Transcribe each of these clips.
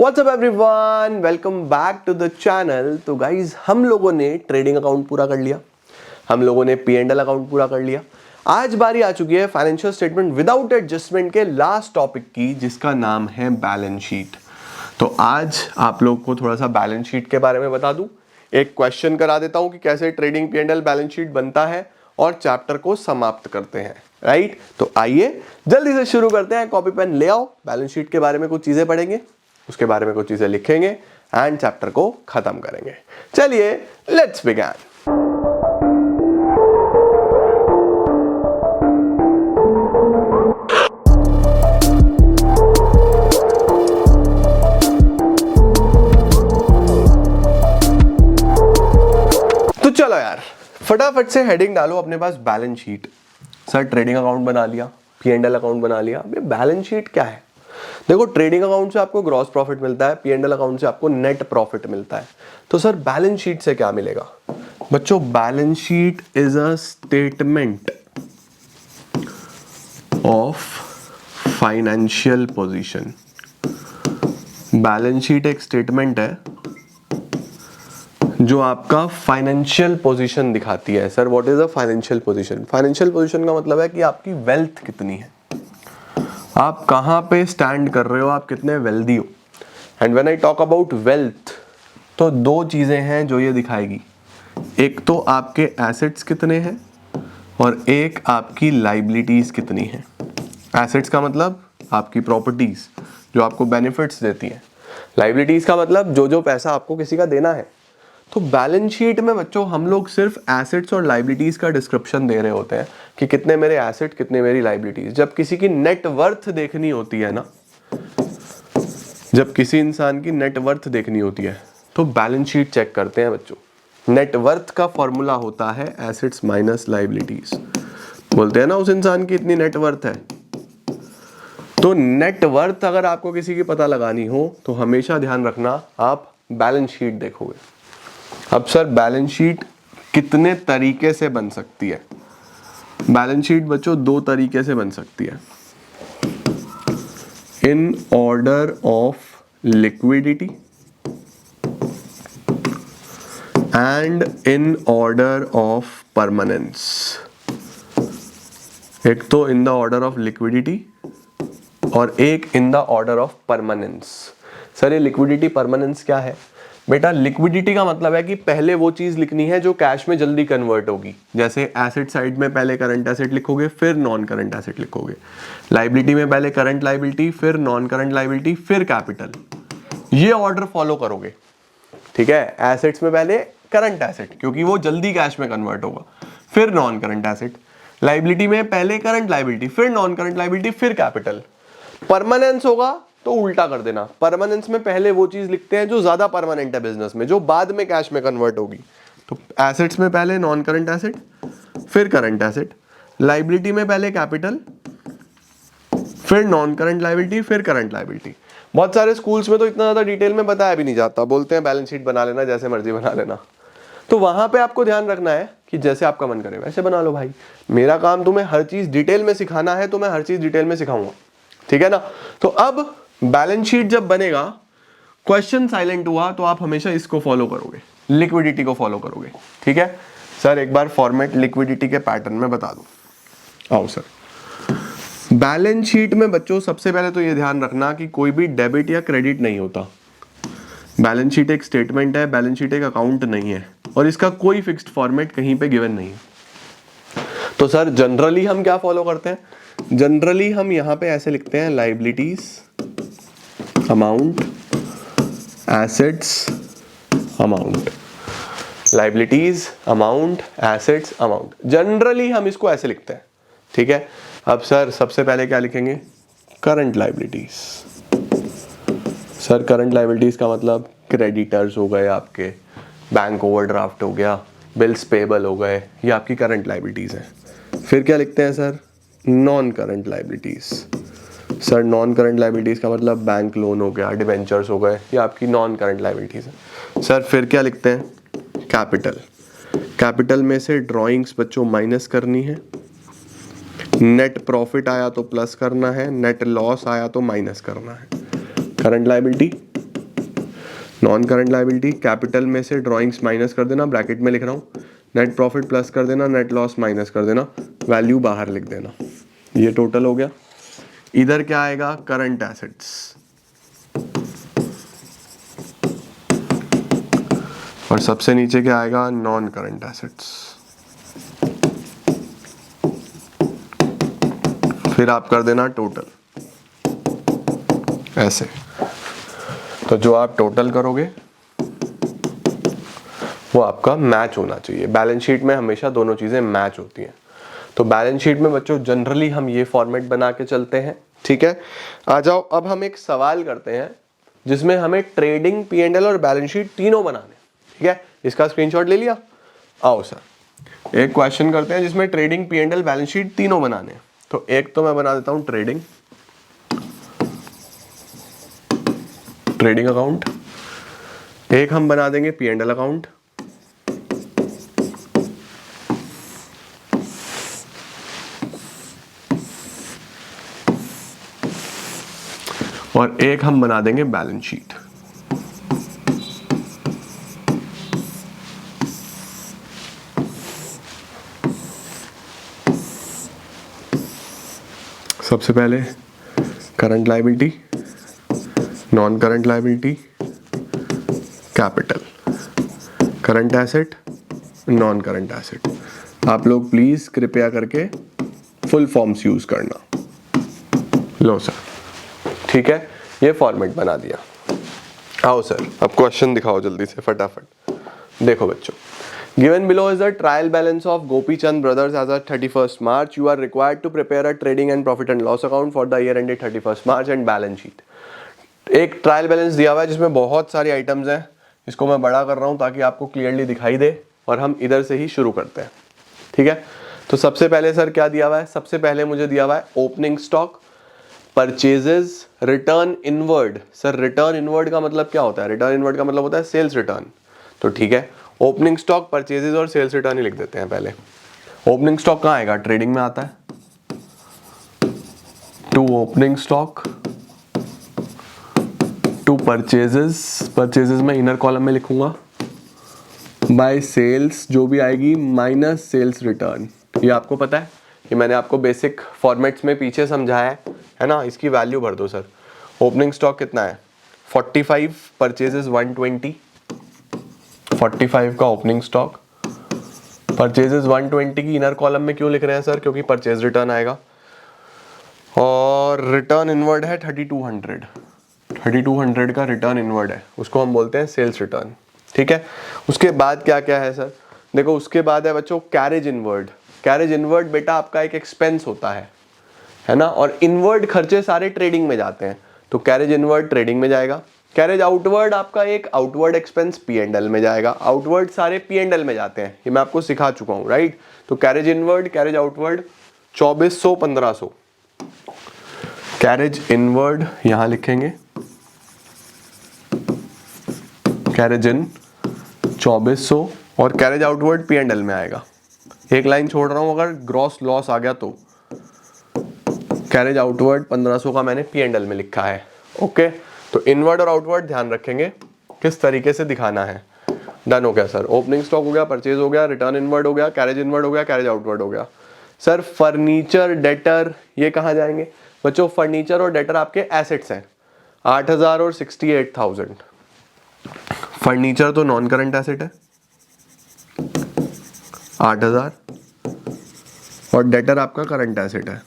WhatsApp everyone, welcome back to the channel. तो guys हम लोगों ने ट्रेडिंग अकाउंट पूरा कर लिया, हम लोगों ने P&L अकाउंट पूरा कर लिया। आज बारी आ चुकी है फाइनेंशियल स्टेटमेंट विदाउट एडजस्टमेंट के लास्ट टॉपिक की, जिसका नाम है बैलेंस शीट। तो आज आप लोग को थोड़ा सा बैलेंस शीट के बारे में बता दूं, एक क्वेश्चन करा देता हूं कि कैसे ट्रेडिंग P&L बैलेंस शीट बनता है और चैप्टर को समाप्त करते हैं। राइट, तो आइए जल्दी से शुरू करते हैं। कॉपी पेन ले आओ, बैलेंस शीट के बारे में कुछ चीजें पढ़ेंगे, उसके बारे में कुछ चीजें लिखेंगे एंड चैप्टर को खत्म करेंगे। चलिए लेट्स बिगिन। तो चलो यार, फटाफट से हेडिंग डालो अपने पास, balance sheet. Sir trading account बना लिया, P&L अकाउंट बना लिया, अबे बैलेंस शीट क्या है? देखो, ट्रेडिंग अकाउंट से आपको ग्रॉस प्रॉफिट मिलता है, P&L अकाउंट से आपको नेट प्रॉफिट मिलता है। तो सर बैलेंस शीट से क्या मिलेगा? बच्चों, balance sheet is a statement of financial position. Balance sheet एक स्टेटमेंट है जो आपका फाइनेंशियल पोजीशन दिखाती है। Sir what is a financial position? Financial position का मतलब है कि आपकी वेल्थ कितनी है, आप कहां पे स्टैंड कर रहे हो, आप कितने वेल्दी हो। And when I talk about wealth, तो दो चीजें हैं जो ये दिखाएगी, एक तो आपके एसेट्स कितने हैं और एक आपकी लाइबिलिटीज कितनी हैं। एसेट्स का मतलब आपकी प्रॉपर्टीज जो आपको बेनिफिट्स देती हैं, लाइबिलिटीज का मतलब जो जो पैसा आपको किसी का देना है। तो बैलेंस शीट में बच्चों हम लोग सिर्फ एसेट्स और लाइबिलिटीज का डिस्क्रिप्शन दे रहे होते हैं कि कितने मेरे एसेट, कितने मेरी लाइबिलिटीज। जब किसी की नेट वर्थ देखनी होती है ना, जब किसी इंसान की नेट वर्थ देखनी होती है तो बैलेंस शीट चेक करते हैं बच्चों। नेट वर्थ का फॉर्मूला होता है एसेट्स माइनस लाइबिलिटीज। बोलते हैं ना उस इंसान की इतनी नेट वर्थ है। तो नेट वर्थ अगर आपको किसी की पता लगानी हो तो हमेशा ध्यान रखना आप बैलेंस शीट देखोगे। अब सर बैलेंस शीट कितने तरीके से बन सकती है? बैलेंस शीट बच्चों दो तरीके से बन सकती है, in order of liquidity and in order of permanence. एक तो in the order of liquidity और एक in the order of permanence. Sir ये लिक्विडिटी परमानेंस क्या है? बेटा लिक्विडिटी का मतलब है कि पहले वो चीज लिखनी है जो कैश में जल्दी कन्वर्ट होगी। जैसे एसेट साइड में पहले करंट एसेट लिखोगे, फिर नॉन करंट एसेट लिखोगे। लाइबिलिटी में पहले करंट लाइबिलिटी, फिर नॉन करंट लाइबिलिटी, फिर कैपिटल। ये ऑर्डर फॉलो करोगे, ठीक है। एसेट्स में पहले करंट एसेट क्योंकि वो जल्दी कैश में कन्वर्ट होगा, फिर नॉन करंट एसेट। लाइबिलिटी में पहले करंट लाइबिलिटी, फिर नॉन करंट लाइबिलिटी, फिर कैपिटल। परमानेंस होगा तो उल्टा कर देना, परमानेंस में पहले वो चीज लिखते हैं जो ज्यादा परमानेंट है बिजनेस में, जो बाद में कैश में कन्वर्ट होगी। तो एसेट्स में पहले नॉन करंट एसेट, फिर करंट एसेट। लाइबिलिटी में पहले कैपिटल, फिर नॉन करंट लाइबिलिटी, फिर करंट लाइबिलिटी। बहुत सारे स्कूल्स में तो इतना ज्यादा डिटेल में बताया भी नहीं जाता, बोलते हैं बैलेंस शीट बना लेना, जैसे मर्जी बना लेना। तो वहां पे आपको ध्यान रखना है कि जैसे आपका मन करे वैसे बना लो भाई। मेरा काम तुम्हें हर चीज डिटेल में सिखाना है तो मैं हर चीज डिटेल में सिखाऊंगा, ठीक है ना। तो अब बैलेंस शीट जब बनेगा, क्वेश्चन साइलेंट हुआ तो आप हमेशा इसको फॉलो करोगे, लिक्विडिटी को फॉलो करोगे, ठीक है। सर एक बार फॉर्मेट लिक्विडिटी के पैटर्न में बता दो। आओ सर, बैलेंस शीट में बच्चों सबसे पहले तो ये ध्यान रखना कि कोई भी डेबिट या क्रेडिट नहीं होता। बैलेंस शीट एक स्टेटमेंट है, बैलेंस शीट एक अकाउंट नहीं है और इसका कोई फिक्स्ड फॉर्मेट कहीं पे गिवन नहीं है। तो सर जनरली हम क्या फॉलो करते हैं? जनरली हम यहां पे ऐसे लिखते हैं, liabilities amount, assets amount, liabilities amount, assets amount. Generally हम इसको ऐसे लिखते हैं, ठीक है। अब सर सबसे पहले क्या लिखेंगे? Current liabilities. Sir current liabilities का मतलब क्रेडिटर्स हो गए आपके, बैंक ओवरड्राफ्ट हो गया, बिल्स पेबल हो गए, ये आपकी करंट लाइबिलिटीज है। फिर क्या लिखते हैं sir? Non current liabilities. Sir non current liabilities का मतलब बैंक लोन हो गया, डिबेंचर्स हो गए, ये आपकी नॉन करंट लाइबिलिटीज है। सर फिर क्या लिखते हैं? कैपिटल। कैपिटल में से ड्रॉइंग्स बच्चों माइनस करनी है, नेट प्रॉफिट आया तो प्लस करना है, नेट लॉस आया तो माइनस करना है। Current liability, non current liability, capital में से ड्राइंग्स माइनस कर देना, ब्रैकेट में लिख रहा हूँ, नेट प्रॉफिट प्लस कर देना, नेट लॉस माइनस कर देना, वैल्यू बाहर लिख देना। ये टोटल हो गया। इधर क्या आएगा, करंट एसेट्स, और सबसे नीचे क्या आएगा, नॉन करंट एसेट्स। फिर आप कर देना टोटल ऐसे। तो जो आप टोटल करोगे वो आपका मैच होना चाहिए। बैलेंस शीट में हमेशा दोनों चीजें मैच होती हैं। तो बैलेंस शीट में बच्चों जनरली हम ये फॉर्मेट बना के चलते हैं, ठीक है। आ जाओ, अब हम एक सवाल करते हैं जिसमें हमें ट्रेडिंग, P&L और बैलेंस शीट तीनों बनाने, ठीक है। इसका स्क्रीनशॉट ले लिया। आओ सर, एक क्वेश्चन करते हैं जिसमें ट्रेडिंग, P&L, बैलेंस शीट तीनों बनाने हैं। तो एक तो मैं बना देता हूं ट्रेडिंग अकाउंट, एक हम बना देंगे P&L अकाउंट, और एक हम बना देंगे बैलेंस शीट। सबसे पहले current liability, non current liability, capital, current asset, non current asset. आप लोग प्लीज कृपया करके फुल फॉर्म्स यूज करना। लो सर, ठीक है, ये फॉर्मेट बना दिया। आओ सर, अब क्वेश्चन दिखाओ जल्दी से फटाफट। देखो बच्चों, given below is the trial balance of Gopi Chand brothers as at 31st March. You are required to prepare a trading and profit and loss account for the year ended 31st March and balance sheet. एक trial balance दिया हुआ है जिसमें बहुत सारी items हैं। इसको मैं बड़ा कर रहा हूं ताकि आपको क्लियरली दिखाई दे, और हम इधर से ही शुरू करते हैं, ठीक है। तो सबसे पहले सर क्या दिया हुआ है, सबसे पहले मुझे दिया हुआ है opening stock, purchases, return inward. Sir return inward का मतलब क्या होता है, रिटर्न इनवर्ड का मतलब होता है सेल्स रिटर्न। तो ठीक है, ओपनिंग स्टॉक, परचेजेस और सेल्स रिटर्न ही लिख देते हैं पहले। ओपनिंग स्टॉक कहाँ आएगा, ट्रेडिंग में आता है। To opening stock, to purchases, purchases में इनर कॉलम में लिखूंगा, बाय सेल्स जो भी आएगी माइनस सेल्स रिटर्न। ये आपको पता है, ये मैंने आपको बेसिक फॉर्मेट्स में पीछे समझाया है ना। इसकी वैल्यू भर दो सर। ओपनिंग स्टॉक कितना है 45, परचेजेस 120, 45 का ओपनिंग स्टॉक, परचेजेस 120 की इनर कॉलम में क्यों लिख रहे हैं सर, क्योंकि परचेज रिटर्न आएगा। और रिटर्न इनवर्ड है 3200, 3200 का रिटर्न इनवर्ड है, उसको हम बोलते हैं सेल्स रिटर्न, ठीक है। उसके बाद क्या क्या है सर, देखो उसके बाद है बच्चों कैरेज इनवर्ड। कैरेज इनवर्ड बेटा आपका एक एक्सपेंस होता है ना, और इनवर्ड खर्चे सारे ट्रेडिंग में जाते हैं, तो कैरेज इनवर्ड ट्रेडिंग में जाएगा। कैरेज आउटवर्ड आपका एक आउटवर्ड एक्सपेंस P&L में जाएगा। आउटवर्ड सारे P&L में जाते हैं, ये मैं आपको सिखा चुका हूं, राइट। तो carriage inward, carriage outward 2400, 1500। Carriage inward यहां लिखेंगे, कैरेज इन 2400, और कैरेज आउटवर्ड P&L में आएगा। एक लाइन छोड़ रहा हूं, अगर ग्रॉस लॉस आ गया तो कैरेज आउटवर्ड 1500 का मैंने P&L में लिखा है, ओके। तो इनवर्ड और आउटवर्ड ध्यान रखेंगे किस तरीके से दिखाना है। डन हो गया सर, ओपनिंग स्टॉक हो गया, परचेज हो गया, रिटर्न इनवर्ड हो गया, कैरेज इनवर्ड हो गया, कैरेज आउटवर्ड हो गया। सर फर्नीचर, डेटर, ये कहाँ जाएंगे बच्चों, फर्नीचर और डेटर आपके एसेट्स हैं, 8000 और 68,000। फर्नीचर तो नॉन करंट एसेट है 8000, और डेटर आपका करंट एसेट है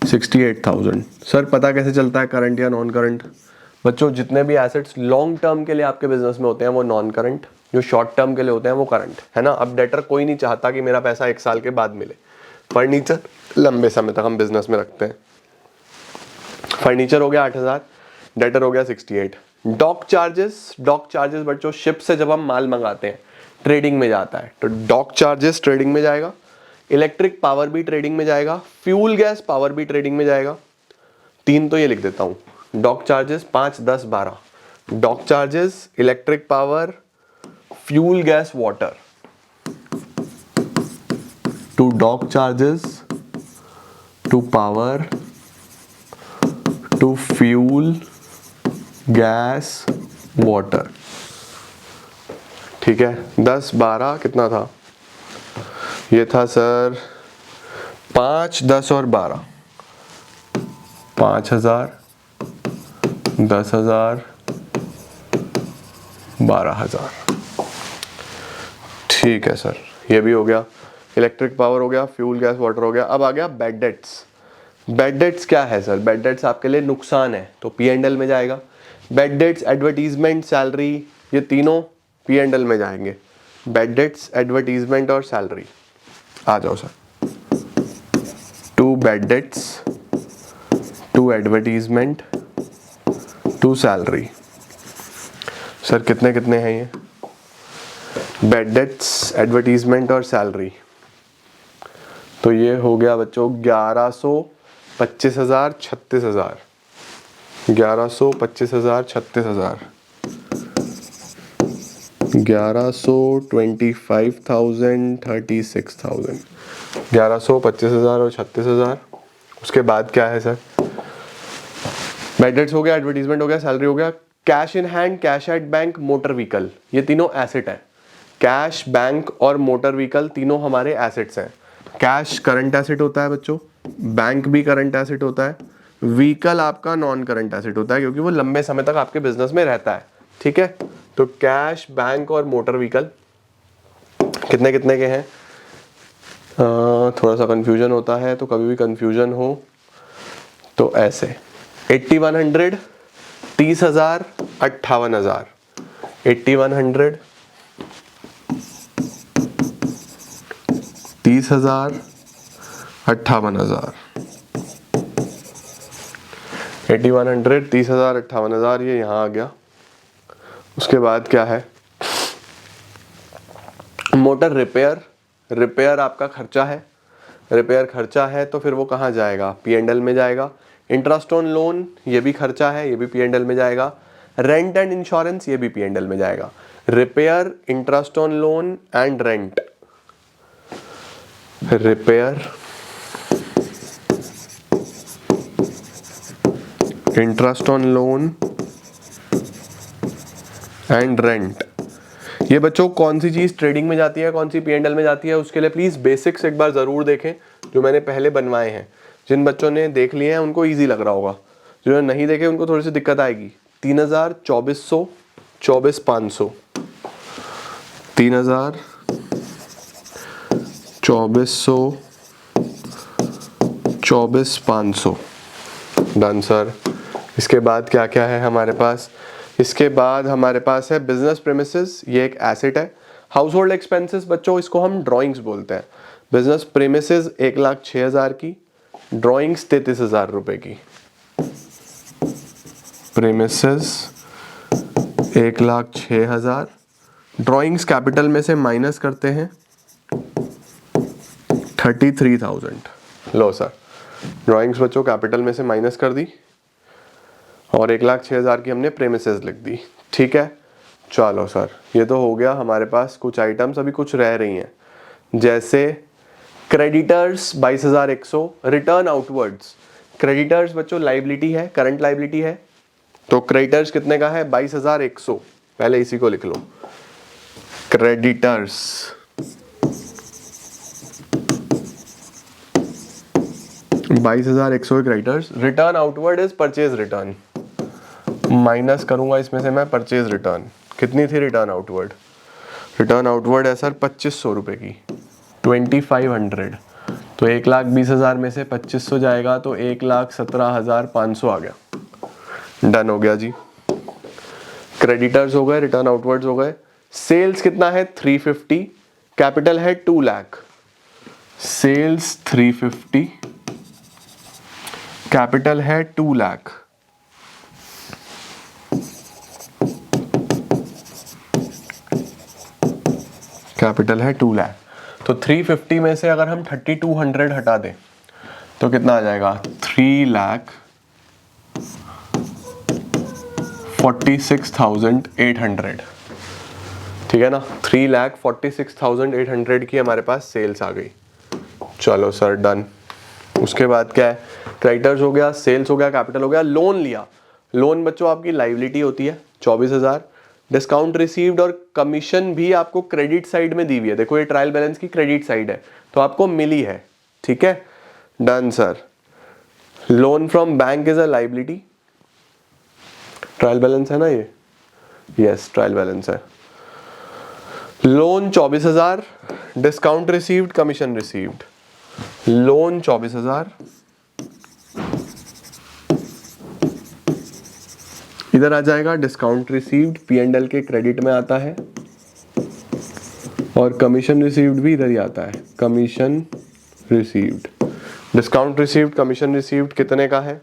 68,000। सर पता कैसे चलता है करंट या नॉन करंट, बच्चों जितने भी एसेट्स लॉन्ग टर्म के लिए आपके बिजनेस में होते हैं वो नॉन करंट, जो शॉर्ट टर्म के लिए होते हैं वो करंट, है ना। अब डेटर कोई नहीं चाहता कि मेरा पैसा 1 साल के बाद मिले, फर्नीचर लंबे समय तक हम बिजनेस में रखते हैं। फर्नीचर हो गया 8000, डेटर हो गया 68। डॉक चार्जेस, डॉक चार्जेस बच्चों शिप से जब हम माल मंगाते हैं ट्रेडिंग में जाता है, तो डॉक चार्जेस ट्रेडिंग में जाएगा। इलेक्ट्रिक पावर भी ट्रेडिंग में जाएगा, फ्यूल गैस पावर भी ट्रेडिंग में जाएगा। 3 तो ये लिख देता हूं, dock charges 5, 10, 12। Dock charges, electric power, fuel gas, water. To dock charges, to power, to fuel gas water, ठीक है। 10 12 कितना था, ये था सर 5 10 और 12, 5,000, 10,000, 12,000, ठीक है सर। ये भी हो गया, इलेक्ट्रिक पावर हो गया, फ्यूल गैस वाटर हो गया। अब आ गया बैड डेट्स। बैड डेट्स क्या है सर, बैड डेट्स आपके लिए नुकसान है तो P&L में जाएगा। बैड डेट्स, एडवर्टीजमेंट, सैलरी, ये तीनों P&L में जाएंगे। बैड डेट्स, एडवर्टीजमेंट और सैलरी। आ जाओ sir. 2 bad debts, 2 advertisement, 2 salary. Sir कितने कितने हैं ये, बैड डेट्स, एडवर्टीजमेंट और सैलरी, तो ये हो गया बच्चों 1100, 25,000, 36,000, 1100, 25,000, 36,000, 1100, 25,000, 36,000, 1100, 25,000 और 36,000। उसके बाद क्या है सर, बैड डेट्स हो गया, एडवर्टीजमेंट हो गया, सैलरी हो गया। Cash in hand, cash at bank, motor vehicle, ये तीनों एसेट है। कैश, बैंक और मोटर व्हीकल तीनों हमारे एसेट्स हैं। कैश करंट एसेट होता है बच्चों, बैंक भी करंट एसेट होता है, व्हीकल आपका नॉन करंट एसेट होता है क्योंकि वो लंबे समय तक आपके बिजनेस में रहता है, ठीक है। तो कैश, बैंक और मोटर व्हीकल कितने कितने के हैं, थोड़ा सा कंफ्यूजन होता है, तो कभी भी कंफ्यूजन हो तो ऐसे 8100, 30,000, 58,000, 8100, 30,000, 58,000, 8100, 30,000, 58,000, ये यहाँ आ गया। उसके बाद क्या है, मोटर रिपेयर, रिपेयर आपका खर्चा है, रिपेयर खर्चा है तो फिर वो कहाँ जाएगा, P&L में जाएगा। इंटरेस्ट ऑन लोन, ये भी खर्चा है, ये भी P&L में जाएगा। रेंट एंड इंश्योरेंस, ये भी P&L में जाएगा। Repair, interest on loan and rent, repair, interest on loan and rent. ये बच्चों कौन सी चीज ट्रेडिंग में जाती है, कौन सी P&L में जाती है, उसके लिए प्लीज बेसिक्स एक बार जरूर देखें जो मैंने पहले बनवाए हैं। जिन बच्चों ने देख लिए हैं उनको इजी लग रहा होगा, जो नहीं देखे उनको थोड़ी सी दिक्कत आएगी। 3,000, 2,400, 24,500, 3,000, 2,400, 24,500, डन सर। इसके बाद क्या क्या है हमारे पास, इसके बाद हमारे पास है बिजनेस प्रेमिसेस, ये एक एसेट है। हाउस होल्ड एक्सपेंसेस बच्चों, इसको हम ड्राइंग्स बोलते हैं। बिजनेस प्रेमिसेस 1,06,000 की, ड्राइंग्स 33,000 रुपए की। प्रेमिसेस 1,06,000, ड्राइंग्स कैपिटल में से माइनस करते हैं 33,000। लो सर, ड्राइंग्स बच्चों कैपिटल में से माइनस कर दी और 1,06,000 की हमने प्रेमिसेस लिख दी, ठीक है। चलो सर, ये तो हो गया हमारे पास कुछ आइटम्स, अभी कुछ रह रही हैं जैसे क्रेडिटर्स 22,100, रिटर्न आउटवर्ड्स। क्रेडिटर्स बच्चों लाइबिलिटी है, करंट लाइबिलिटी है, तो क्रेडिटर्स कितने का है, 22,100, पहले इसी को लिख लो। Creditors 22,100 creditors. Return outward is purchase return, minus करूंगा इसमें से मैं परचेज रिटर्न। कितनी थी रिटर्न आउटवर्ड, रिटर्न आउटवर्ड है सर 2,500 रुपए की, 2,500। तो 1,20,000 में से 2,500 जाएगा तो 1,17,500 आ गया, डन हो गया जी। क्रेडिटर्स हो गए, रिटर्न आउटवर्ड्स हो गए। सेल्स कितना है 350, कैपिटल है 2 लाख। सेल्स 350, कैपिटल है 2 लाख। कैपिटल है 2 लाख। तो 350 में से अगर हम 3,200 हटा दें तो कितना आ जाएगा, 3,46,800, ठीक है ना। 3,46,800 की हमारे पास सेल्स आ गई। चलो सर डन। उसके बाद क्या है, क्रेडिटर्स हो गया, सेल्स हो गया, कैपिटल हो गया। लोन लिया, लोन बच्चों आपकी लाइबिलिटी होती है 24,000, डिस्काउंट रिसीव्ड और कमीशन भी आपको क्रेडिट साइड में दी हुई है। देखो ये ट्रायल बैलेंस की क्रेडिट साइड है तो आपको मिली है, ठीक है, done sir. Loan from bank is a liability, trial balance है ना ये, यस ट्रायल बैलेंस है। Loan 24,000, discount received, commission received. Loan 24,000, इधर आ जाएगा डिस्काउंट रिसीव्ड, P&L के क्रेडिट में आता है, और कमीशन रिसीव्ड भी इधर ही आता है, commission received. Discount received, commission received कितने का है,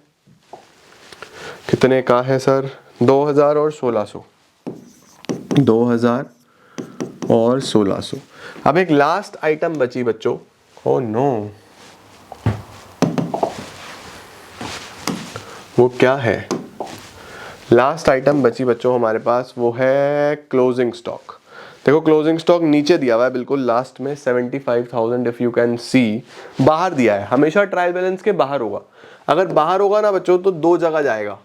कितने का है सर, 2,000 और 1,600, 2,000 और 1,600। अब एक लास्ट आइटम बची बच्चों, ओह नो, वो क्या है, लास्ट आइटम बची बच्चों हमारे पास, वो है क्लोजिंग स्टॉक। देखो क्लोजिंग स्टॉक नीचे दिया हुआ है बिल्कुल लास्ट में 75,000, इफ यू कैन सी, बाहर दिया है, हमेशा ट्रायल बैलेंस के बाहर होगा। अगर बाहर होगा ना बच्चों तो दो जगह जाएगा,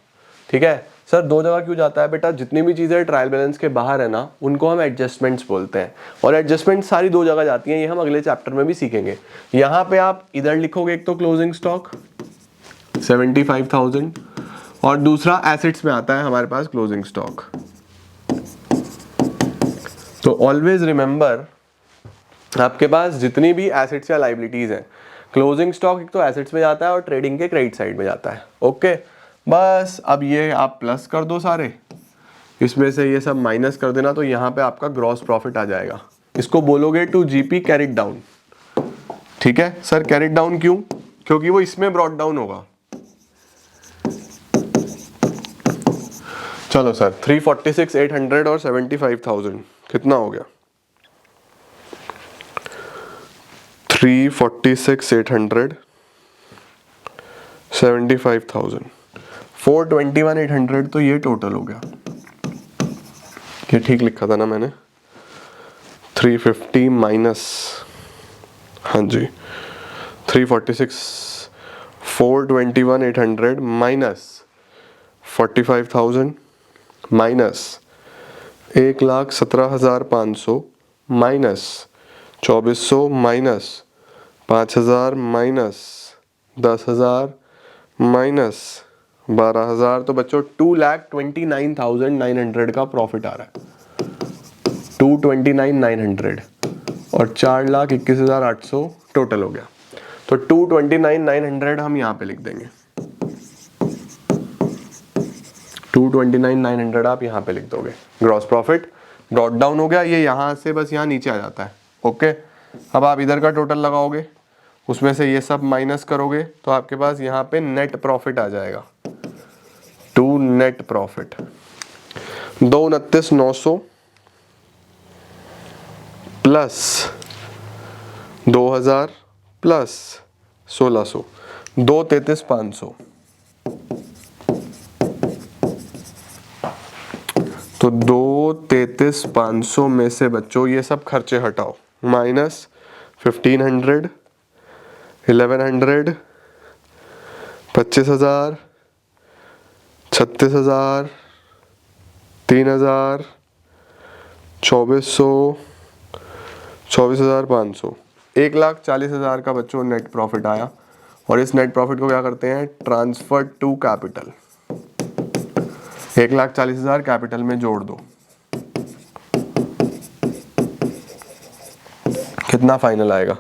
ठीक है सर, दो जगह क्यों जाता है बेटा, जितनी भी चीजें ट्रायल बैलेंस के बाहर है ना उनको हम एडजस्टमेंट्स बोलते हैं, और एडजस्टमेंट सारी दो जगह जाती हैं, ये हम अगले चैप्टर में भी सीखेंगे। यहाँ पे आप इधर लिखोगे एक तो क्लोजिंग स्टॉक 75,000, और दूसरा एसेट्स में आता है हमारे पास क्लोजिंग स्टॉक। तो ऑलवेज रिमेंबर, आपके पास जितनी भी एसेट्स या लाइबिलिटीज हैं, क्लोजिंग स्टॉक एक तो एसेट्स में जाता है और ट्रेडिंग के क्रेडिट साइड में जाता है, ओके। बस अब ये आप प्लस कर दो सारे, इसमें से ये सब माइनस कर देना, तो यहाँ पे आपका ग्रॉस प्रॉफिट आ जाएगा। इसको बोलोगे टू जीपी कैरिड डाउन, ठीक है सर। कैरिड डाउन क्यों, क्योंकि वो इसमें ब्रॉट डाउन होगा। चलो सर 346,800 और 75,000 कितना हो गया, 346,800, 75,000, 421,800, तो ये टोटल हो गया। ये ठीक लिखा था ना मैंने, 350 माइनस, हाँ जी 346, 421,800 minus 45,000 minus 1,17,500 minus 2,400 minus 5,000 minus 10,000 minus 12,000, तो बच्चों 2,29,900 का प्रॉफिट आ रहा है, 229,900, और 4,21,800 टोटल हो गया। तो 229,900 हम यहाँ पे लिख देंगे, 229,900 आप यहाँ पे लिख दोगे। ग्रॉस प्रॉफिट ब्रॉट डाउन हो गया, ये यहाँ से बस यहाँ नीचे आ जाता है, ओके। अब आप इधर का टोटल लगाओगे, उसमें से ये सब माइनस करोगे, तो आपके पास यहाँ पे नेट प्रॉफिट आ जाएगा, to net profit 229,900 plus 2,000 plus 1,600, 2,33,500। तो 2,33,500 में से बच्चों ये सब खर्चे हटाओ, माइनस 1,500, 1,100, 25,000, 36,000, 3,000, 2,400, 24,500, 1,40,000 का बच्चों नेट प्रॉफिट आया। और इस नेट प्रॉफिट को क्या करते हैं, ट्रांसफर टू कैपिटल, 1,40,000 कैपिटल में जोड़ दो, कितना फाइनल आएगा,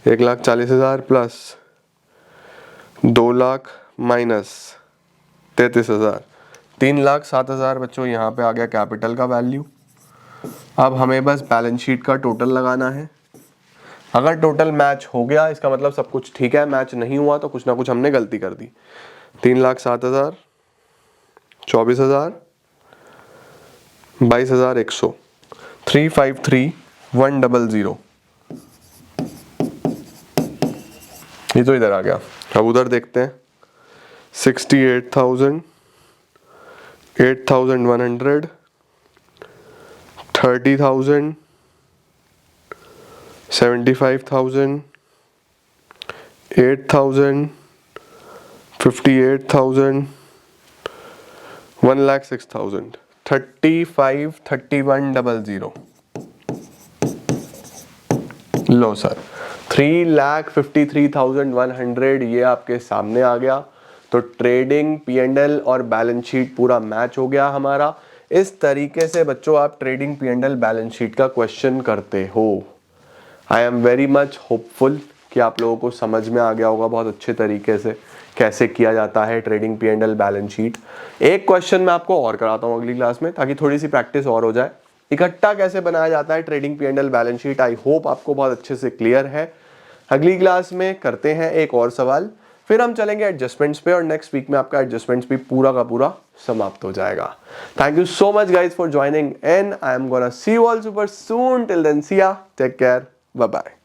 1,40,000 प्लस 2,00,000 माइनस 33,000, 3,07,000 बच्चों यहाँ पे आ गया कैपिटल का वैल्यू। अब हमें बस बैलेंस शीट का टोटल लगाना है। अगर टोटल मैच हो गया इसका मतलब सब कुछ ठीक है, मैच नहीं हुआ तो कुछ ना कुछ हमने गलती कर दी। 3,07,000, 24,000, 22,100, 353,100, ये तो इधर आ गया। अब उधर देखते हैं, 68,000, 8,100, 30,000, 75,000, 8,000, 58,000, 1,06,000 35,31,00 लो सर 3,53,100 ये आपके सामने आ गया। तो ट्रेडिंग P&L और बैलेंस शीट पूरा मैच हो गया हमारा। इस तरीके से बच्चों आप ट्रेडिंग P&L बैलेंस शीट का क्वेश्चन करते हो। I am very much hopeful कि आप लोगों को समझ में आ गया होगा बहुत अच्छे तरीके से कैसे किया जाता है ट्रेडिंग P&L बैलेंस शीट। एक क्वेश्चन मैं आपको और कराता हूँ अगली क्लास में, ताकि थोड़ी सी प्रैक्टिस और हो जाए। इकट्ठा कैसे बनाया जाता है trading P&L balance sheet, I hope आपको बहुत अच्छे से क्लियर है। अगली क्लास में करते हैं एक और सवाल, फिर हम चलेंगे एडजस्टमेंट्स पे, और नेक्स्ट वीक में आपका एडजस्टमेंट्स भी पूरा का पूरा समाप्त हो जाएगा। Thank you so much guys for joining and I am gonna see you all super soon. Till then see ya, take care, bye bye.